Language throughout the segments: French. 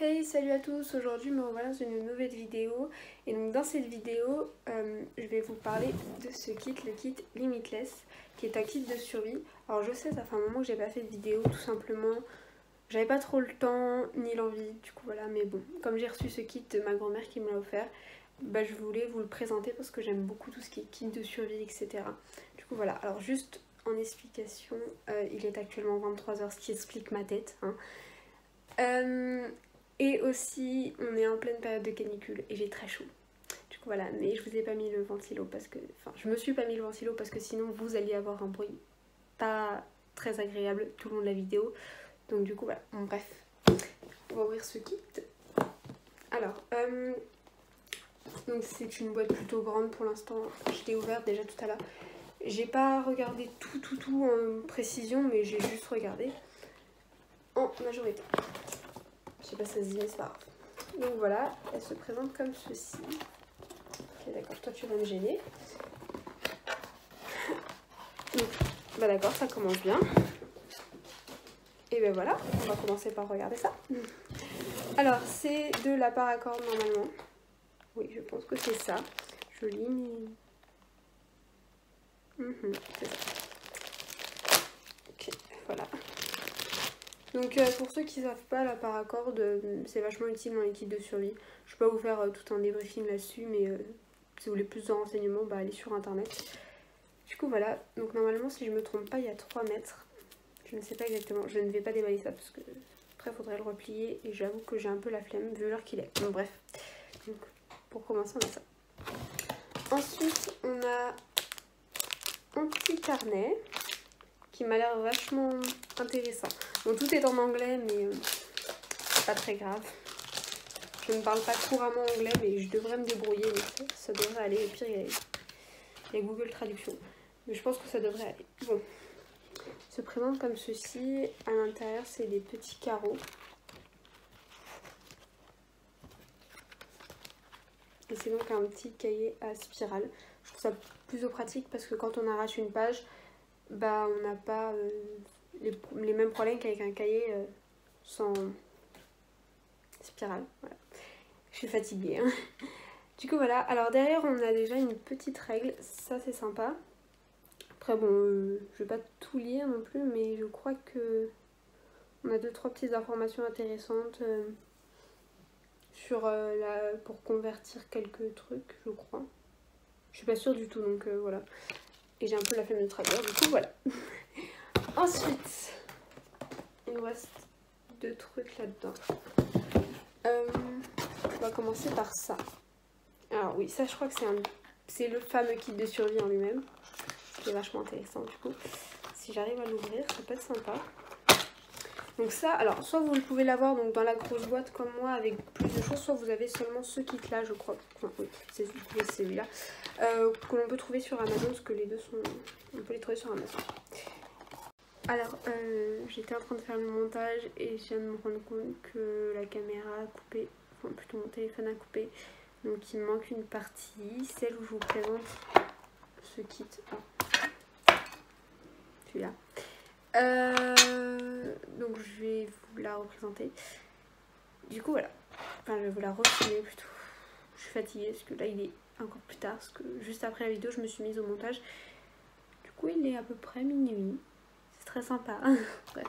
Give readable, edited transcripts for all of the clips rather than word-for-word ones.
Hey, salut à tous, aujourd'hui me revoilà dans une nouvelle vidéo et donc dans cette vidéo je vais vous parler de ce kit, le kit Limitless qui est un kit de survie. Alors je sais, ça fait un moment que j'ai pas fait de vidéo, tout simplement j'avais pas trop le temps ni l'envie, du coup voilà, mais bon, comme j'ai reçu ce kit de ma grand-mère qui me l'a offert, bah je voulais vous le présenter parce que j'aime beaucoup tout ce qui est kit de survie, etc. Du coup voilà, alors juste en explication, il est actuellement 23 h, ce qui explique ma tête, hein. Et aussi, on est en pleine période de canicule et j'ai très chaud. Du coup, voilà, mais je vous ai pas mis le ventilo parce que... Enfin, je me suis pas mis le ventilo parce que sinon vous alliez avoir un bruit pas très agréable tout le long de la vidéo. Donc du coup, voilà. Bon, bref, on va ouvrir ce kit. Alors, donc c'est une boîte plutôt grande pour l'instant. Je l'ai ouverte déjà tout à l'heure. J'ai pas regardé tout en précision, mais j'ai juste regardé en majorité. Je sais pas si ça se dit, mais c'est pas grave. Donc voilà, elle se présente comme ceci. Ok, d'accord, toi tu vas me gêner. Donc, bah d'accord, ça commence bien. Et ben voilà, on va commencer par regarder ça. Alors, c'est de la paracorde normalement. Oui, je pense que c'est ça. Je lis, mais... c'est ça. Ok, voilà. Donc pour ceux qui ne savent pas, la paracorde, c'est vachement utile dans les kits de survie. Je ne vais pas vous faire tout un débriefing là-dessus, mais si vous voulez plus de renseignements, bah, allez sur internet. Du coup voilà, donc normalement si je me trompe pas, il y a 3 mètres. Je ne sais pas exactement, je ne vais pas déballer ça parce que après il faudrait le replier et j'avoue que j'ai un peu la flemme vu l'heure qu'il est. Donc bref, donc, pour commencer on a ça. Ensuite on a un petit carnet qui m'a l'air vachement intéressant. Bon, tout est en anglais, mais c'est pas très grave. Je ne parle pas couramment anglais, mais je devrais me débrouiller. Mais ça devrait aller. Au pire, il y a Google Traduction. Mais je pense que ça devrait aller. Bon. Il se présente comme ceci. À l'intérieur, c'est des petits carreaux. Et c'est donc un petit cahier à spirale. Je trouve ça plutôt pratique parce que quand on arrache une page, bah on n'a pas les mêmes problèmes qu'avec un cahier sans spirale. Voilà. Je suis fatiguée, hein. Du coup voilà, alors derrière on a déjà une petite règle, ça c'est sympa. Après bon, je vais pas tout lire non plus, mais je crois que on a 2-3 petites informations intéressantes sur pour convertir quelques trucs, je crois. Je suis pas sûre du tout, donc voilà. Et j'ai un peu la flemme de traduire, du coup voilà. Ensuite, il nous reste 2 trucs là-dedans. On va commencer par ça. Alors oui, ça je crois que c'est le fameux kit de survie en lui-même, qui est vachement intéressant du coup. Si j'arrive à l'ouvrir, ça peut être sympa. Donc ça, alors soit vous pouvez l'avoir donc dans la grosse boîte comme moi avec plus de choses, soit vous avez seulement ce kit là je crois. Enfin oui, c'est celui-là. Que l'on peut trouver sur Amazon, parce que les deux sont... On peut les trouver sur Amazon. Alors, j'étais en train de faire le montage et je viens de me rendre compte que la caméra a coupé, enfin plutôt mon téléphone a coupé. Donc il me manque une partie, celle où je vous présente ce kit. Oh. Celui-là. Donc je vais vous la représenter. Du coup voilà. Enfin je vais vous la refilmer plutôt. Je suis fatiguée parce que là il est encore plus tard. Parce que juste après la vidéo je me suis mise au montage. Du coup il est à peu près minuit. C'est très sympa. Bref.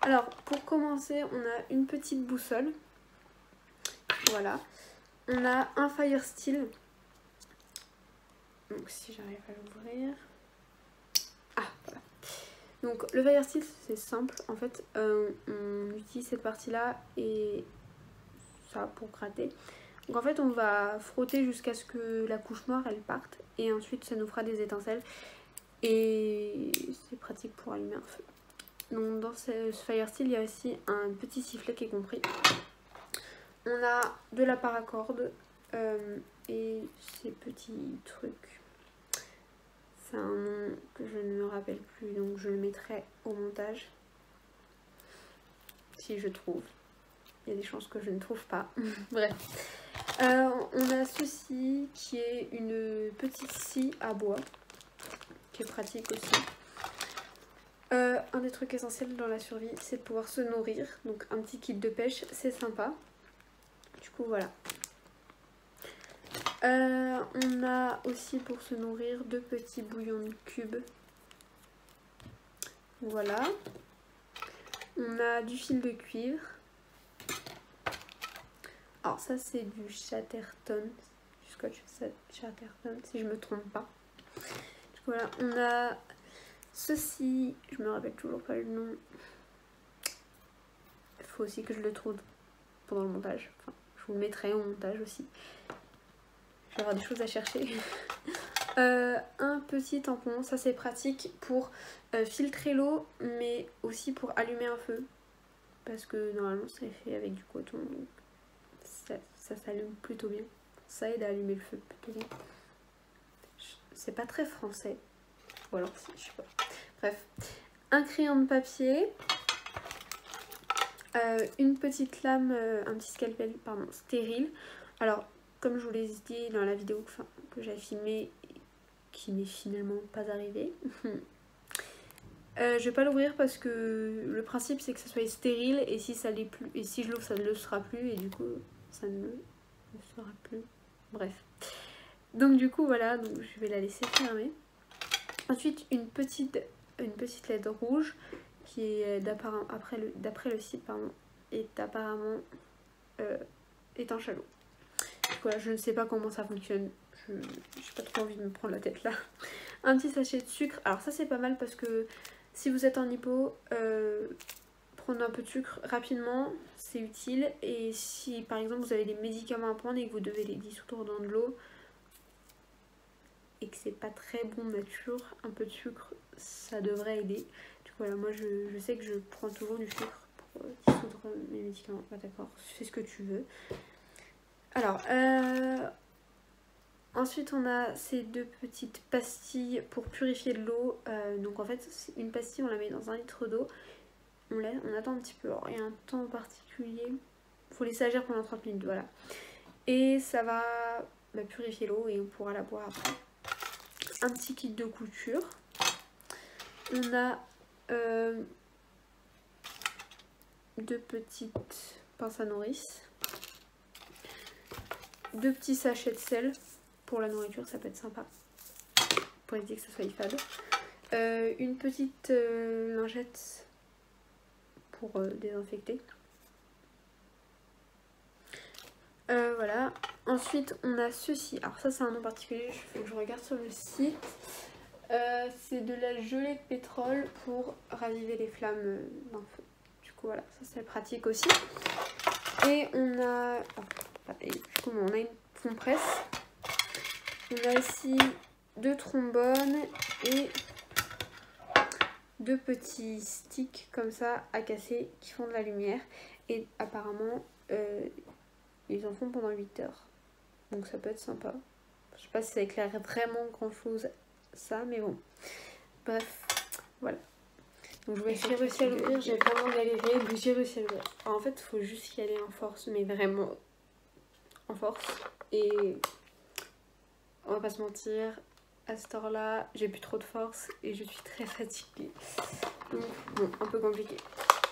Alors pour commencer on a une petite boussole. Voilà. On a un Fire Steel. Donc si j'arrive à l'ouvrir. Ah voilà. Donc le Fire Steel c'est simple. En fait on utilise cette partie là et ça pour gratter. Donc en fait on va frotter jusqu'à ce que la couche noire elle parte. Et ensuite ça nous fera des étincelles. Et c'est pratique pour allumer un feu. Donc dans ce Fire Steel il y a aussi un petit sifflet qui est compris. On a de la paracorde et ces petits trucs. C'est un nom que je ne me rappelle plus, donc je le mettrai au montage. Si je trouve. Il y a des chances que je ne trouve pas. Bref. On a ceci qui est une petite scie à bois. Qui est pratique aussi. Un des trucs essentiels dans la survie, c'est de pouvoir se nourrir. Donc un petit kit de pêche, c'est sympa. coup voilà. On a aussi pour se nourrir 2 petits bouillons de cubes. Voilà. On a du fil de cuivre. Alors ça c'est du Chatterton. Du scotch Chatterton si je me trompe pas. Du coup voilà, on a ceci. Je me rappelle toujours pas le nom. Il faut aussi que je le trouve pendant le montage. Enfin, je vous le mettrai au montage aussi. Je vais avoir des choses à chercher. Un petit tampon, ça c'est pratique pour filtrer l'eau, mais aussi pour allumer un feu. Parce que normalement c'est fait avec du coton, donc ça s'allume plutôt bien. Ça aide à allumer le feu plutôt bien. C'est pas très français. Ou alors si, je sais pas. Bref. Un crayon de papier. Une petite lame, un petit scalpel, pardon, stérile. Alors, comme je vous l'ai dit dans la vidéo que j'avais filmée, qui n'est finalement pas arrivée. Je vais pas l'ouvrir parce que le principe c'est que ça soit stérile et si ça l'est plus, et si je l'ouvre ça ne le sera plus et du coup ça ne le sera plus. Bref. Donc du coup voilà, donc je vais la laisser fermer. Ensuite une petite LED rouge qui est d'après le site pardon, est apparemment étanche à l'eau. Voilà, je ne sais pas comment ça fonctionne. Je n'ai pas trop envie de me prendre la tête là. Un petit sachet de sucre. Alors ça c'est pas mal parce que si vous êtes en hypo, prendre un peu de sucre rapidement, c'est utile. Et si par exemple vous avez des médicaments à prendre et que vous devez les dissoudre dans de l'eau et que c'est pas très bon nature, un peu de sucre ça devrait aider. Du coup voilà, moi je sais que je prends toujours du sucre pour dissoudre mes médicaments. Bah, d'accord, fais ce que tu veux. Alors, ensuite on a ces 2 petites pastilles pour purifier de l'eau. Donc en fait, une pastille on la met dans 1 litre d'eau. On attend un petit peu. Alors, il y a un temps particulier. Il faut laisser agir pendant 30 minutes, voilà. Et ça va purifier l'eau et on pourra la boire après. Un petit kit de couture. On a 2 petites pinces à nourrice. 2 petits sachets de sel pour la nourriture, ça peut être sympa pour éviter que ça soit fade. Une petite lingette pour désinfecter. Voilà. Ensuite on a ceci. Alors ça c'est un nom particulier, il faut que je regarde sur le site. C'est de la gelée de pétrole pour raviver les flammes d'un feu. Du coup voilà, ça c'est pratique aussi. Et on a... on a une compresse. On a aussi 2 trombones et 2 petits sticks comme ça à casser qui font de la lumière. Et apparemment ils en font pendant 8 heures. Donc ça peut être sympa. Je sais pas si ça éclaire vraiment grand chose ça, mais bon. Bref, voilà. Donc j'ai réussi à l'ouvrir, j'ai vraiment galéré, mais j'ai réussi à l'ouvrir. En fait, il faut juste y aller en force, mais vraiment en force. Et on va pas se mentir, à cette heure-là, j'ai plus trop de force et je suis très fatiguée. Donc bon, un peu compliqué.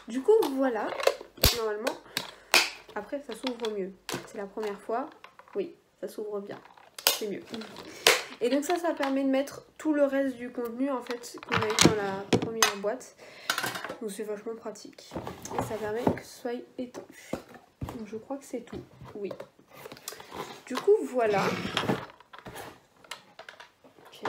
Du coup, voilà, normalement, après ça s'ouvre mieux. C'est la première fois, oui, ça s'ouvre bien, c'est mieux. Et donc ça permet de mettre tout le reste du contenu en fait qu'on a eu dans la première boîte. Donc c'est vachement pratique. Et ça permet que ce soit étanche. Donc je crois que c'est tout. Oui. Du coup voilà. Okay.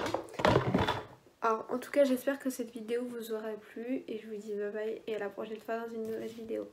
Alors en tout cas j'espère que cette vidéo vous aura plu. Et je vous dis bye bye et à la prochaine fois dans une nouvelle vidéo.